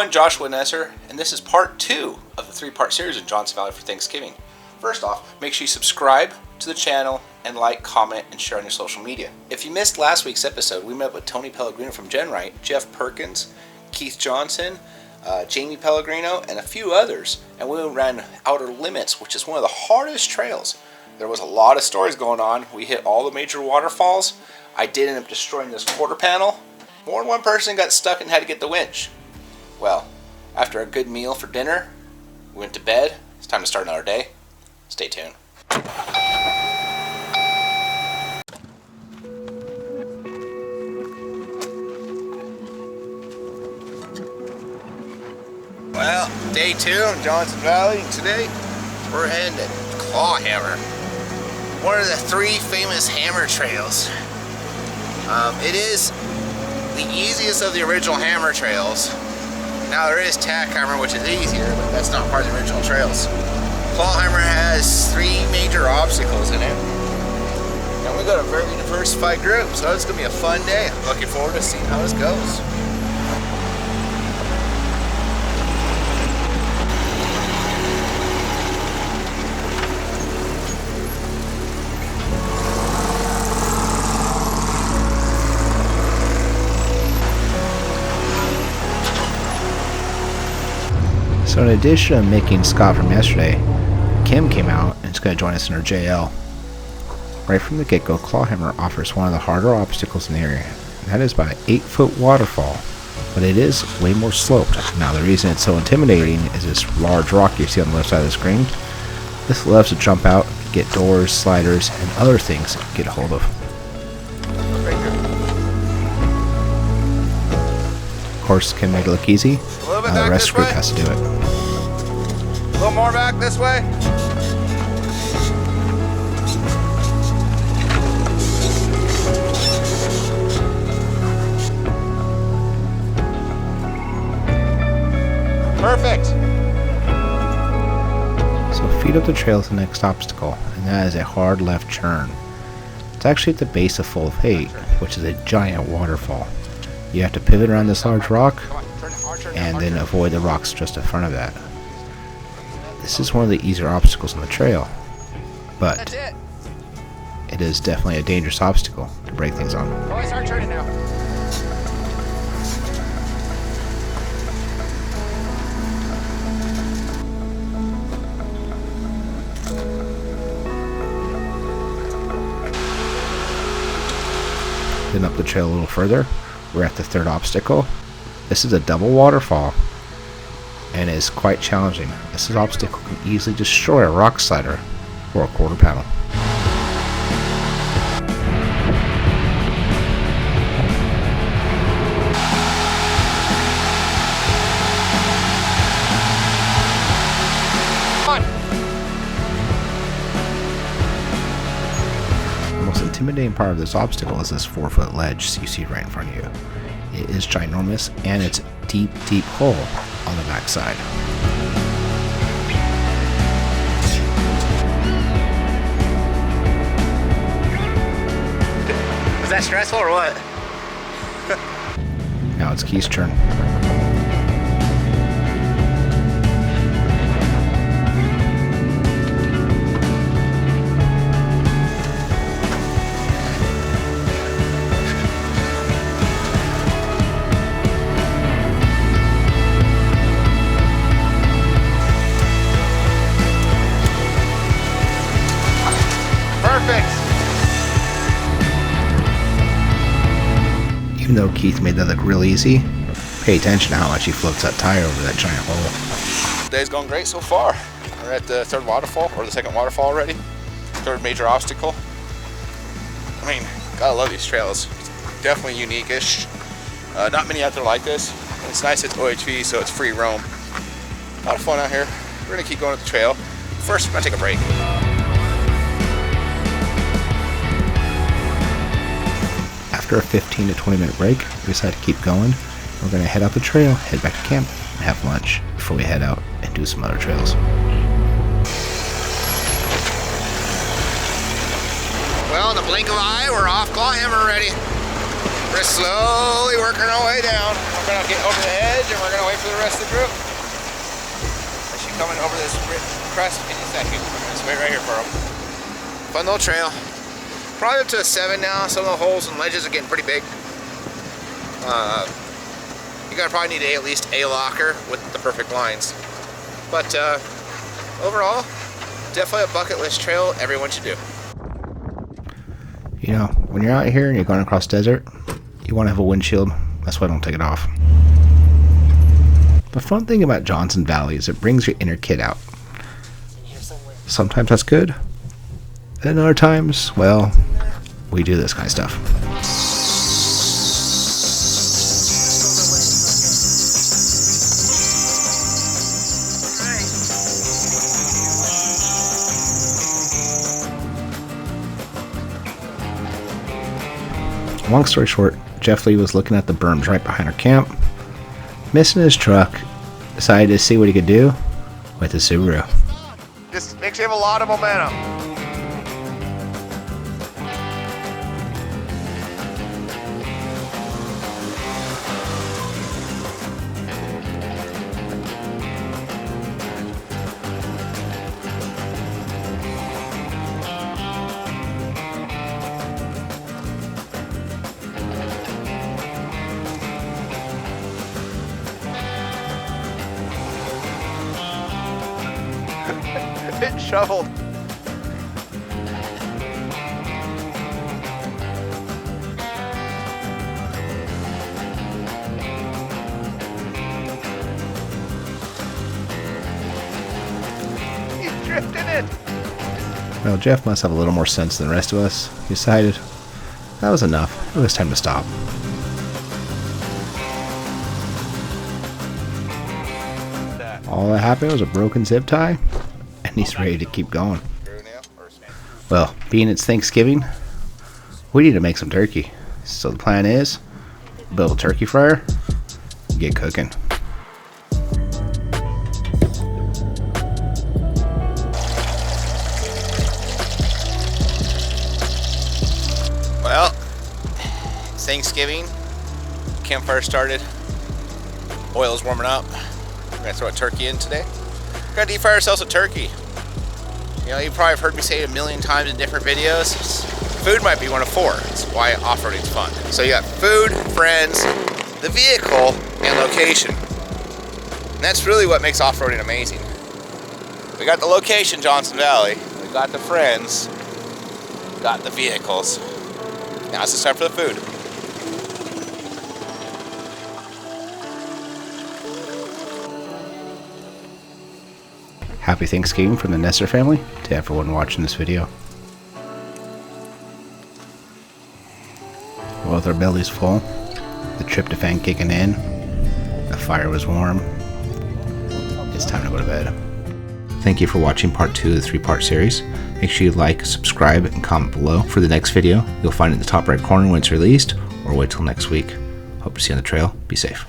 I'm Joshua Noesser, and this is part 2 of the 3-part series in Johnson Valley for Thanksgiving. First off, make sure you subscribe to the channel and like, comment, and share on your social media. If you missed last week's episode, we met with Tony Pellegrino from Genright, Jeff Perkins, Keith Johnson, Jamie Pellegrino, and a few others, and we ran Outer Limits, which is one of the hardest trails. There was a lot of stories going on. We hit all the major waterfalls. I did end up destroying this quarter panel. More than one person got stuck and had to get the winch. Well, after a good meal for dinner, we went to bed. It's time to start another day. Stay tuned. Well, day 2 in Johnson Valley. Today, we're heading to Clawhammer, one of the 3 famous hammer trails. It is the easiest of the original hammer trails. Now there is Tackhammer, which is easier, but that's not part of the original trails. Clawhammer has 3 major obstacles in it. And we got a very diversified group, so it's going to be a fun day. I'm looking forward to seeing how this goes. So in addition to making Scott from yesterday, Kim came out and is going to join us in her JL. Right from the get-go, Clawhammer offers one of the harder obstacles in the area, and that is by an 8-foot waterfall, but it is way more sloped. Now the reason it's so intimidating is this large rock you see on the left side of the screen. This allows to jump out, get doors, sliders, and other things to get a hold of. Of course, Kim made it look easy. The rest of the group has to do it. A little more back this way. Perfect. So feet up the trail is the next obstacle, and that is a hard left turn. It's actually at the base of Full of Hate, which is a giant waterfall. You have to pivot around this large rock and then avoid the rocks just in front of that. This is one of the easier obstacles on the trail, but it is definitely a dangerous obstacle to break things on. Oh, start turning now. Then up the trail a little further, we're at the 3rd obstacle. This is a double waterfall and is quite challenging. This obstacle can easily destroy a rock slider or a quarter panel. The most intimidating part of this obstacle is this 4-foot ledge you see right in front of you. It is ginormous, and it's a deep, deep hole on the back side. Was that stressful or what? Now it's Keith's turn. Even though Keith made that look real easy, pay attention to how much he floats that tire over that giant hole. Day's going great so far. We're at the 3rd waterfall, or the 2nd waterfall already. 3rd major obstacle. I mean, gotta love these trails. It's definitely unique-ish. Not many out there like this. And it's nice it's OHV, so it's free roam. A lot of fun out here. We're gonna keep going up the trail. First, we're gonna take a break. After a 15 to 20 minute break, we decided to keep going. We're going to head out the trail, head back to camp, and have lunch before we head out and do some other trails. Well, in the blink of an eye, we're off Clawhammer already. We're slowly working our way down. We're gonna get over the edge and we're gonna wait for the rest of the group. As she's coming over this crest in a second. We're gonna just wait right here for them. Fun little trail. Probably up to a 7 now. Some of the holes and ledges are getting pretty big. You're gonna probably need at least a locker with the perfect lines. But overall, definitely a bucket list trail everyone should do. You know, when you're out here and you're going across desert, you want to have a windshield. That's why I don't take it off. The fun thing about Johnson Valley is it brings your inner kid out. Sometimes that's good. And other times, well, we do this kind of stuff. Long story short, Jeff Lee was looking at the berms right behind our camp, missing his truck, decided to see what he could do with his Subaru. Just makes you have a lot of momentum. It shoveled. He's drifting it. Well, Jeff must have a little more sense than the rest of us. He decided that was enough. It was time to stop. All that happened was a broken zip tie, and he's ready to keep going. Well, being it's Thanksgiving, we need to make some turkey. So the plan is, build a turkey fryer, get cooking. Well, it's Thanksgiving. Campfire started. Oil's warming up. We're gonna throw a turkey in today. We're gonna deep fry ourselves a turkey. You know, you probably have heard me say it a million times in different videos. Food might be one of 4. It's why off-roading's fun. So you got food, friends, the vehicle, and location. And that's really what makes off-roading amazing. We got the location, Johnson Valley. We got the friends. We got the vehicles. Now it's just time for the food. Happy Thanksgiving from the Noesser family to everyone watching this video. Well, with our bellies full, the tryptophan kicking in, the fire was warm, it's time to go to bed. Thank you for watching part 2 of the 3-part series. Make sure you like, subscribe, and comment below for the next video. You'll find it in the top right corner when it's released, or wait till next week. Hope to see you on the trail. Be safe.